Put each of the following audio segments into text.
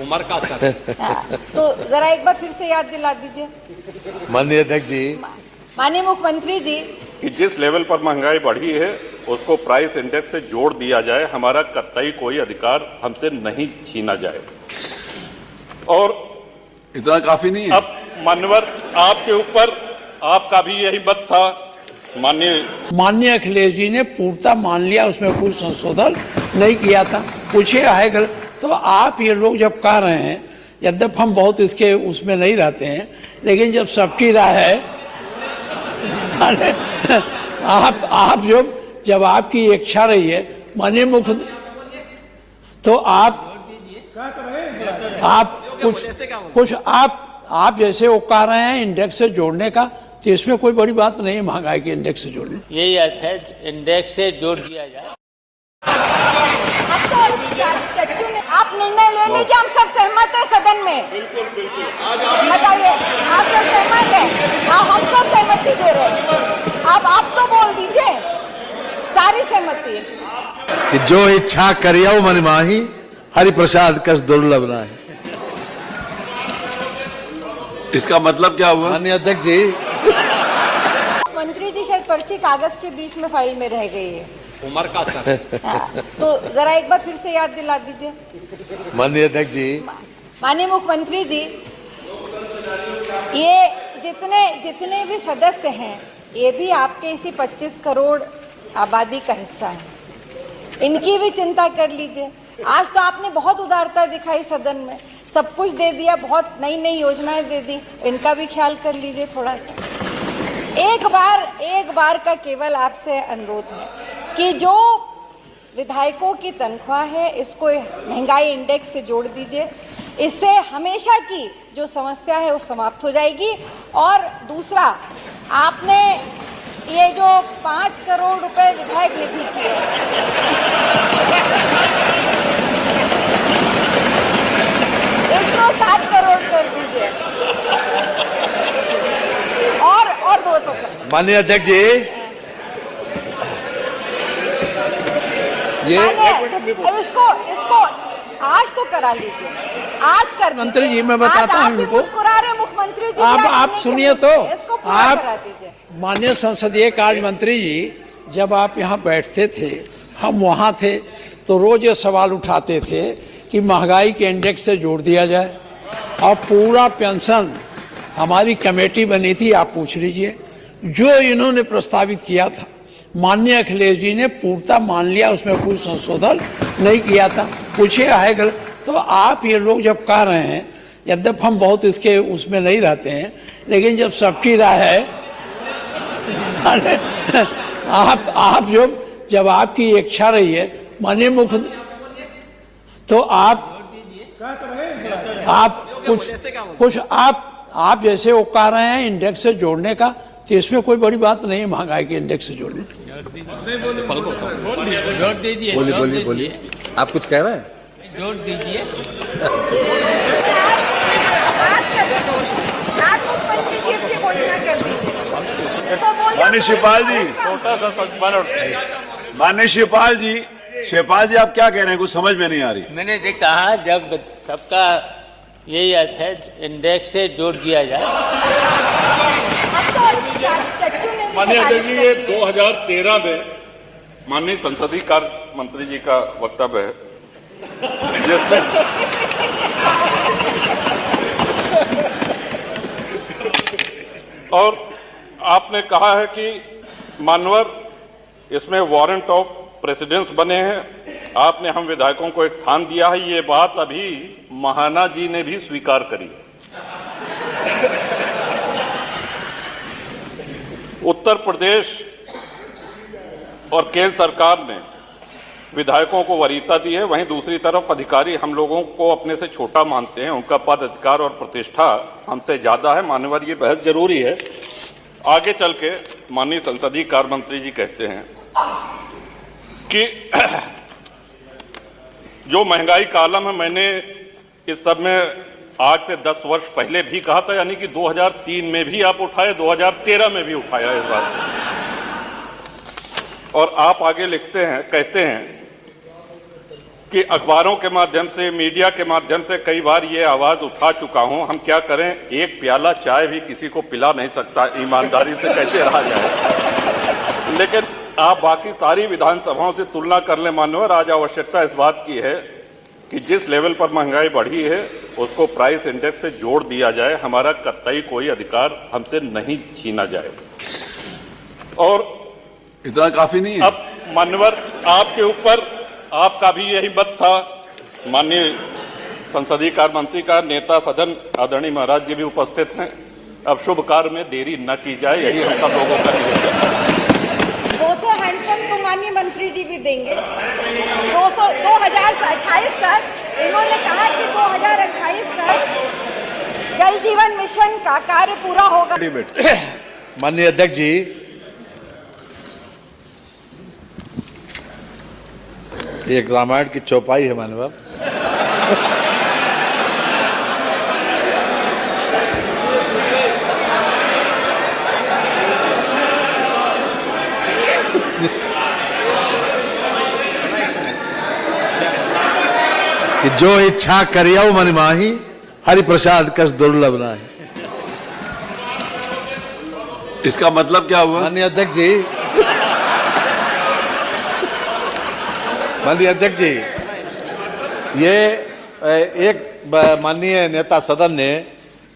उम्र का असर। तो जरा एक बार फिर से याद दिला दीजिए माननीय अध्यक्ष जी। माननीय मुख्यमंत्री जी कि जिस लेवल पर महंगाई बढ़ी है उसको प्राइस इंडेक्स से जोड़ दिया जाए, हमारा कतई कोई अधिकार हमसे नहीं छीना जाए। और इतना काफी नहीं है। अब मान्यवर आपके ऊपर आपका भी यही मत था माननीय अखिलेश जी ने पूर्णतः मान लिया, उसमें कोई संशोधन नहीं किया था। पूछिए है गलत तो आप ये लोग जब कह रहे हैं, यद्यप हम बहुत इसके उसमें नहीं रहते हैं, लेकिन जब सबकी राय है आप जब आपकी इच्छा रही है माननीय मुख्य, तो आप कुछ आप जैसे वो कह रहे हैं इंडेक्स से जोड़ने का, तो इसमें कोई बड़ी बात नहीं है महंगाई के इंडेक्स से जोड़ने। यही अर्थ है, इंडेक्स से जोड़ दिया जाए। आप निर्णय ले लीजिए, हम सब सहमत है सदन में। बताइए आप सब सहमत है? हम सब सहमति दे रहे हैं। आप तो बोल दीजिए सारी सहमति कि जो इच्छा करियो मन माही, हरि प्रसाद कस दुर्लभ नाही। इसका मतलब क्या हुआ? माननीय अध्यक्ष जी। मंत्री जी शायद पर्ची कागज के बीच में फाइल में रह गई है। उम्र का असर। तो जरा एक बार फिर से याद दिला दीजिए माननीय अध्यक्ष जी। माननीय मुख्यमंत्री जी, ये जितने भी सदस्य हैं, ये भी आपके इसी 25 करोड़ आबादी का हिस्सा है। इनकी भी चिंता कर लीजिए। आज तो आपने बहुत उदारता दिखाई सदन में, सब कुछ दे दिया, बहुत नई नई योजनाएं दे दी, इनका भी ख्याल कर लीजिए थोड़ा सा। एक बार का केवल आपसे अनुरोध है कि जो विधायकों की तनख्वाह है इसको महंगाई इंडेक्स से जोड़ दीजिए। इससे हमेशा की जो समस्या है वो समाप्त हो जाएगी। और दूसरा, आपने ये जो 5 करोड़ रुपए विधायक निधि की है, इसको 7 करोड़ कर दीजिए। और 200। माननीय अध्यक्ष जी, ये अब इसको आज तो करा लीजिए, आज कर दीजिए। मंत्री जी मैं बताता हूँ इनको। मुस्कुरा रहे मुख्यमंत्री जी, आप सुनिए तो, इसको पूरा करा दीजिए। माननीय संसदीय कार्य मंत्री जी, जब आप यहाँ बैठते थे, हम वहाँ थे, तो रोज ये सवाल उठाते थे कि महंगाई के इंडेक्स से जोड़ दिया जाए। और पूरा पेंशन हमारी कमेटी बनी थी, आप पूछ लीजिए, जो इन्होंने प्रस्तावित किया था माननीय अखिलेश जी ने पूर्णतः मान लिया, उसमें कोई संशोधन नहीं किया था। पूछिए है गलत तो आप ये लोग जब कह रहे हैं, यद्यप हम बहुत इसके उसमें नहीं रहते हैं, लेकिन जब सबकी राय है जब आपकी इच्छा रही है माननीय मुख्य, तो आप जैसे वो कह रहे हैं इंडेक्स से जोड़ने का, तो इसमें कोई बड़ी बात नहीं है महंगाई के इंडेक्स से जोड़ने। बोलिए। आप कुछ कह रहे हैं? जोड़ दीजिए। माननीय शिवपाल जी, शिवपाल जी आप क्या कह रहे हैं? कुछ समझ में नहीं आ रही। मैंने कहा जब सबका यही अर्थ है, इंडेक्स से जोड़ दिया जाए। माननीय अध्यक्ष जी, ये 2013 में माननीय संसदीय कार्य मंत्री जी का वक्तव्य है, जिसमें और आपने कहा है कि मानवर इसमें वारंट ऑफ प्रेसिडेंस बने हैं। आपने हम विधायकों को एक स्थान दिया है, ये बात अभी महाना जी ने भी स्वीकार करी। उत्तर प्रदेश और केंद्र सरकार ने विधायकों को वरीयता दी है, वहीं दूसरी तरफ अधिकारी हम लोगों को अपने से छोटा मानते हैं, उनका पद अधिकार और प्रतिष्ठा हमसे ज्यादा है। मान्यवर, ये बहस जरूरी है। आगे चल के माननीय संसदीय कार्य मंत्री जी कहते हैं कि जो महंगाई का आलम है, मैंने इस सब में आज से 10 वर्ष पहले भी कहा था, यानी कि 2003 में भी आप उठाए, 2013 में भी उठाया इस बात। और आप आगे लिखते हैं, कहते हैं कि अखबारों के माध्यम से, मीडिया के माध्यम से कई बार ये आवाज उठा चुका हूं। हम क्या करें, एक प्याला चाय भी किसी को पिला नहीं सकता, ईमानदारी से कैसे रहा जाए। लेकिन आप बाकी सारी विधानसभाओं से तुलना कर लें मान्यवर, आज आवश्यकता इस बात की है कि जिस लेवल पर महंगाई बढ़ी है उसको प्राइस इंडेक्स से जोड़ दिया जाए। हमारा कतई कोई अधिकार हमसे नहीं छीना जाए। और इतना काफी नहीं है। अब मान्यवर, आपके ऊपर आपका भी यही मत था, माननीय संसदीय कार्य मंत्री का नेता सदन आदरणीय महाराज जी भी उपस्थित हैं। अब शुभ कार्य में देरी न की जाए, यही हम सब लोगों का निवेदन है। 200 हैंडपंप तो माननीय मंत्री जी भी देंगे। 2028 तक इन्होंने कहा कि 2028 तक जल जीवन मिशन का कार्य पूरा होगा। माननीय अध्यक्ष जी, एक रामायण की चौपाई है माननीय। कि जो इच्छा करियौ मन माही, हरि प्रसाद कस दुर्लभ नाही। इसका मतलब क्या हुआ? माननीय अध्यक्ष जी, माननीय अध्यक्ष जी, ये एक माननीय नेता सदन ने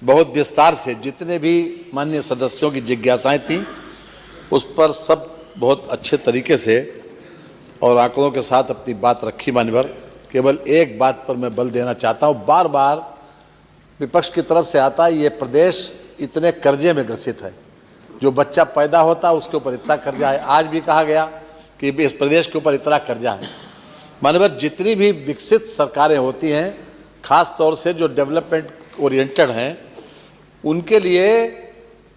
बहुत विस्तार से जितने भी माननीय सदस्यों की जिज्ञासाएं थी उस पर सब बहुत अच्छे तरीके से और आंकड़ों के साथ अपनी बात रखी। मान्यवर, केवल एक बात पर मैं बल देना चाहता हूँ, बार बार विपक्ष की तरफ से आता है ये प्रदेश इतने कर्जे में ग्रसित है, जो बच्चा पैदा होता है उसके ऊपर इतना कर्जा है। आज भी कहा गया कि इस प्रदेश के ऊपर इतना कर्जा है। माननीय, जितनी भी विकसित सरकारें होती हैं, खास तौर से जो डेवलपमेंट ओरिएंटेड हैं, उनके लिए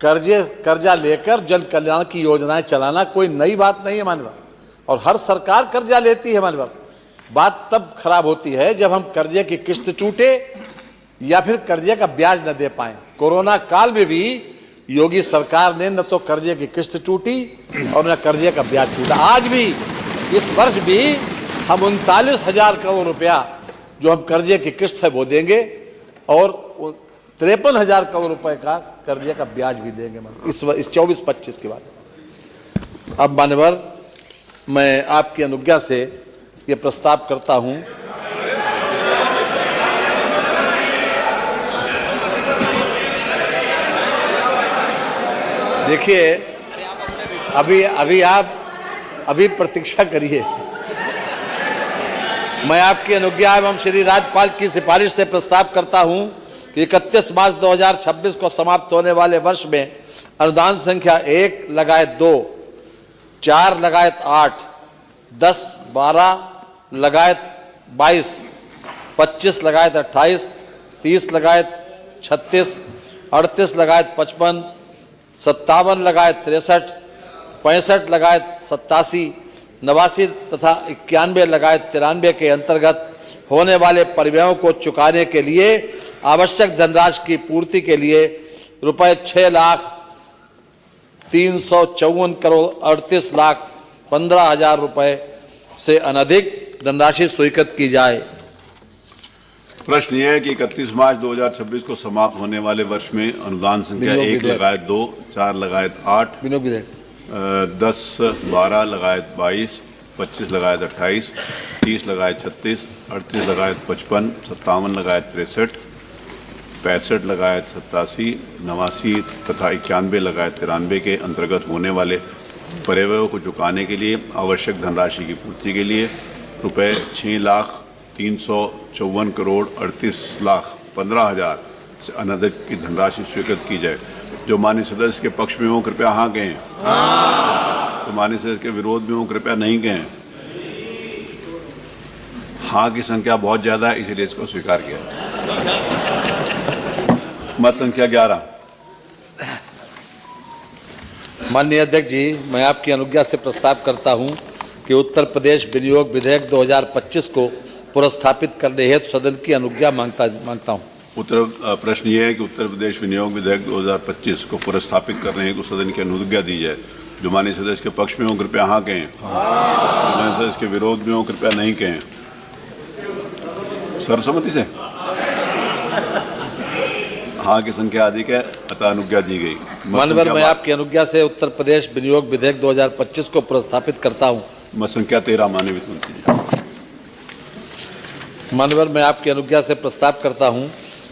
कर्जा लेकर जन कल्याण की योजनाएं चलाना कोई नई बात नहीं है माननीय। और हर सरकार कर्जा लेती है माननीय। बात तब खराब होती है जब हम कर्जे की किस्त टूटे या फिर कर्जे का ब्याज न दे पाए। कोरोना काल में भी योगी सरकार ने न तो कर्जे की किस्त टूटी और न कर्जे का ब्याज टूटा। आज भी, इस वर्ष भी हम 39,000 करोड़ रुपया जो हम कर्जे की किस्त है वो देंगे और 53,000 करोड़ रुपए का कर्जे का ब्याज भी देंगे इस 24-25 के बाद। अब मान्यवर, मैं आपकी अनुज्ञा से ये प्रस्ताव करता हूं देखिए, अभी प्रतीक्षा करिए। मैं आपकी अनुज्ञा एवं श्री राज्यपाल की सिफारिश से प्रस्ताव करता हूं कि 31 मार्च 2026 को समाप्त होने वाले वर्ष में अनुदान संख्या 1/2, 4/8, 10, 12/22, 25/28, 30/36, 38/55, 57/63, 65/87, 89 तथा 91/93 के अंतर्गत होने वाले परिव्ययों को चुकाने के लिए आवश्यक धनराशि की पूर्ति के लिए रुपये 6,354,38,15,000 रुपए से अनधिक धनराशि स्वीकृत की जाए। प्रश्न यह है कि 31 मार्च 2026 को समाप्त होने वाले वर्ष में अनुदान संख्या 1/2, 4/8, 10, 12/22, 25/28, 30/36, 38/55, 57/63, 65/87, 89 तथा 91/93 के अंतर्गत होने वाले परिव्ययों को चुकाने के लिए आवश्यक धनराशि की पूर्ति के लिए रुपये 6,354,38,15,000 से अनधिक की धनराशि स्वीकृत की जाए। जो माननीय सदस्य के पक्ष में हो कृपया हाँ कहें। तो माननीय सदस्य के विरोध में हो कृपया नहीं कहें। हाँ की संख्या बहुत ज्यादा है, इसीलिए इसको स्वीकार किया। मत संख्या 11। माननीय अध्यक्ष जी, मैं आपकी अनुज्ञा से प्रस्ताव करता हूं कि उत्तर प्रदेश विनियोग विधेयक 2025 को पुरस्थापित करने हेतु सदन की अनुज्ञा मांगता हूं। प्रश्न ये है कि उत्तर प्रदेश विनियोग विधेयक 2025 को पुरस्थापित करने हेतु सदन की अनुज्ञा दी जाए। जो माननीय सदस्य के पक्ष में हो कृपया हाँ कहें। जो माननीय सदस्य के विरोध में हो कृपया नहीं कहें। सर्वसम्मति से हाँ की संख्या अधिक है, अतः अनुज्ञा दी गई। माननीय मैं आपकी अनुज्ञा से उत्तर प्रदेश विनियोग विधेयक 2025 को प्रस्तावित करता हूं। मत संख्या 13 माननीय वित्त मंत्री जी। माननीय मैं आपकी अनुज्ञा से प्रस्ताव करता हूं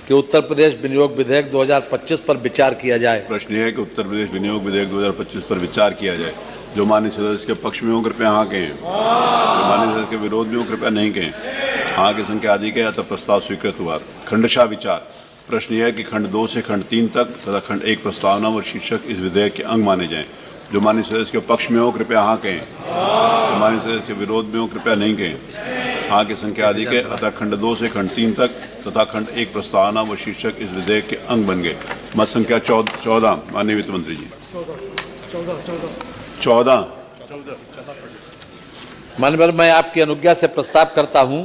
कि उत्तर प्रदेश विनियोग विधेयक 2025 पर विचार किया जाए। प्रश्न यह है कि उत्तर प्रदेश विनियोग विधेयक 2025 पर विचार किया जाए। जो माननीय सदस्य के पक्ष में हो कृपया हाँ कहें, जो माननीय सदस्य के विरोध में हो कृपया नहीं कहें। हाँ की संख्या अधिक है, अतः प्रस्ताव स्वीकृत हुआ। खंडशः विचार। प्रश्न यह है कि खंड 2 से खंड 3 तक तथा खंड 1 प्रस्तावना व शीर्षक इस विधेयक के अंग माने जाएं। जो माननीय सदस्य के पक्ष में हो कृपया हाँ कहें, जो माननीय सदस्य के विरोध में हो कृपया नहीं कहें। हाँ की संख्या अधिक है, अतः खंड 2 से खंड 3 तक तथा खंड 1 प्रस्तावना व शीर्षक इस विधेयक के अंग बन गए। मत संख्या 14 माननीय वित्त मंत्री जी। 14 माननीय मैं आपकी अनुज्ञा से प्रस्ताव करता हूं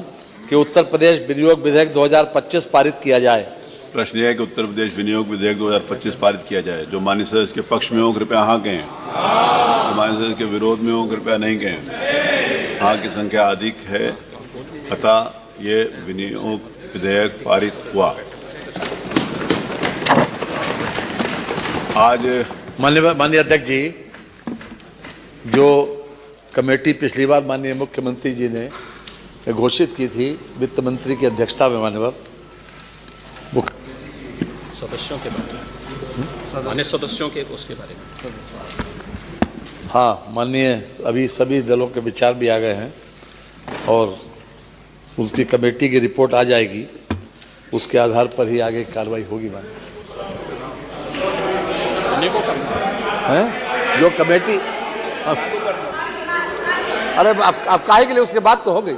कि उत्तर प्रदेश विनियोग विधेयक 2025 पारित किया जाए। प्रश्न यह है कि उत्तर प्रदेश विनियोग विधेयक 2025 पारित किया जाए। जो माननीय सदस्य के पक्ष में हो कृपया हाँ कहें, जो माननीय सदस्य के विरोध में हो कृपया नहीं कहें। हाँ की संख्या अधिक है, अतः ये विनियोग विधेयक पारित हुआ। आज माननीय अध्यक्ष जी, जो कमेटी पिछली बार माननीय मुख्यमंत्री जी ने घोषित की थी वित्त मंत्री की अध्यक्षता में, माननीय सदस्यों के बारे में, माननीय सदस्यों के उसके बारे में। हाँ, माननीय अभी सभी दलों के विचार भी आ गए हैं और उसकी कमेटी की रिपोर्ट आ जाएगी, उसके आधार पर ही आगे कार्रवाई होगी। माननीय जो कमेटी, अरे आप काहे के लिए, उसके बाद तो हो गई।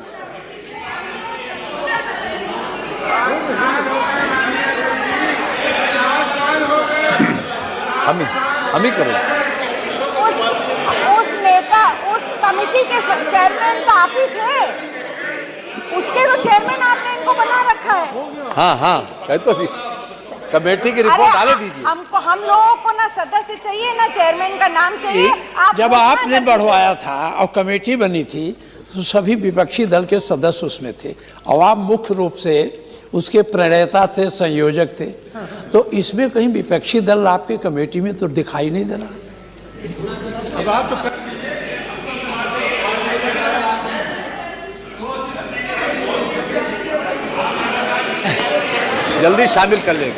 हम ही करें। उस नेता, उस कमेटी के चेयरमैन तो आप ही थे, उसके तो चेयरमैन आपने इनको बना रखा है। हाँ कह तो दी, कमेटी की रिपोर्ट आने दीजिए। हमको, हम लोगों को ना सदस्य चाहिए ना चेयरमैन का नाम चाहिए। जब आपने बढ़वाया था और कमेटी बनी थी तो सभी विपक्षी दल के सदस्य उसमें थे और आप मुख्य रूप से उसके प्रणेता थे, संयोजक थे। तो इसमें कहीं विपक्षी दल आपके कमेटी में तो दिखाई नहीं दे रहा। अब आप तो जल्दी शामिल कर लेंगे,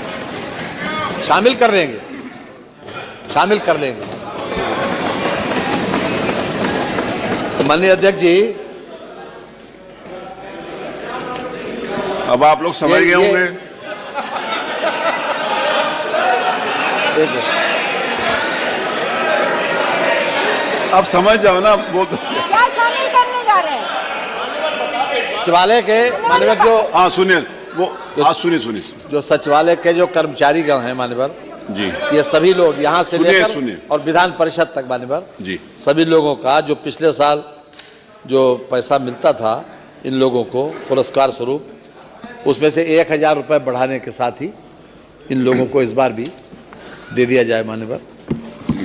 शामिल कर लेंगे। तो माननीय अध्यक्ष जी, अब आप लोग समझ गए होंगे। अब समझ जाओ ना, वो तो क्या शामिल करने जा रहे हैं सचिवालय के माननीय जो, हाँ सुनिए, वो हाँ सुनिए जो सचिवालय के जो कर्मचारीगण हैं माननीय जी, ये सभी लोग यहाँ से लेकर सुनिए। और विधान परिषद तक माननीय जी, सभी लोगों का जो पिछले साल जो पैसा मिलता था इन लोगों को पुरस्कार स्वरूप, उसमें से 1000 रुपये बढ़ाने के साथ ही इन लोगों को इस बार भी दे दिया जाए। माननीय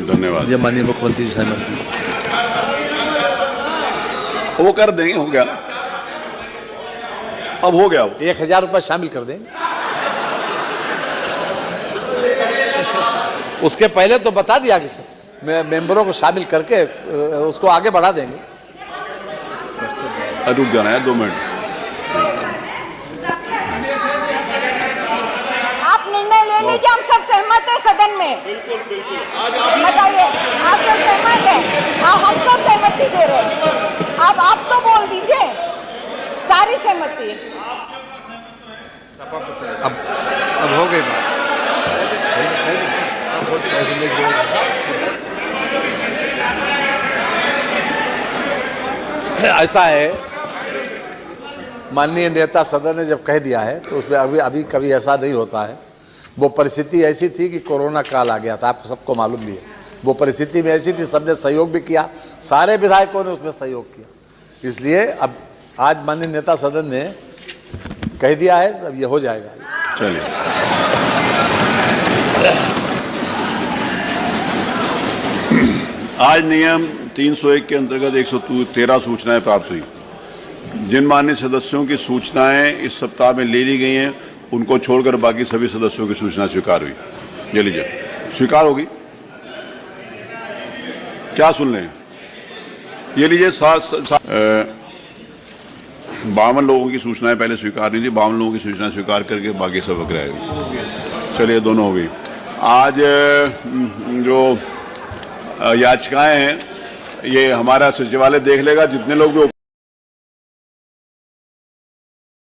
धन्यवाद। ये माननीय मुख्यमंत्री जी सहमत हैं। वो कर देंगे, हो गया, अब हो गया। 1000 रुपये शामिल कर दें। उसके पहले तो बता दिया कि मेंबरों को शामिल करके उसको आगे बढ़ा देंगे। रुक जाना है 2 मिनट। आप निर्णय ले लीजिए, हम सब सहमत हैं सदन में। बताइए, आप सब सहमत हैं? हम सब सहमति दे रहे हैं। अब आप तो बोल दीजिए सारी सहमति। अब हो गई बात। ऐसा है, माननीय नेता सदन ने जब कह दिया है तो उसमें अभी कभी ऐसा नहीं होता है। वो परिस्थिति ऐसी थी कि कोरोना काल आ गया था, आपको सबको मालूम भी है। वो परिस्थिति में ऐसी थी, सबने सहयोग भी किया, सारे विधायकों ने उसमें सहयोग किया। इसलिए अब आज माननीय नेता सदन ने कह दिया है, अब ये हो जाएगा। चलिए, आज नियम 301 के अंतर्गत 113 सूचनाएं प्राप्त हुई। जिन माननीय सदस्यों की सूचनाएं इस सप्ताह में ले ली गई हैं उनको छोड़कर बाकी सभी सदस्यों की सूचना स्वीकार हुई। ये लीजिए, स्वीकार होगी। क्या सुन लें? ये लीजिए, 52 लोगों की सूचनाएं पहले स्वीकार नहीं थी, 52 लोगों की सूचना स्वीकार करके बाकी सब अग्रह हुई। चलिए, दोनों हो गई। आज जो याचिकाएं हैं ये हमारा सचिवालय देख लेगा। जितने लोग भी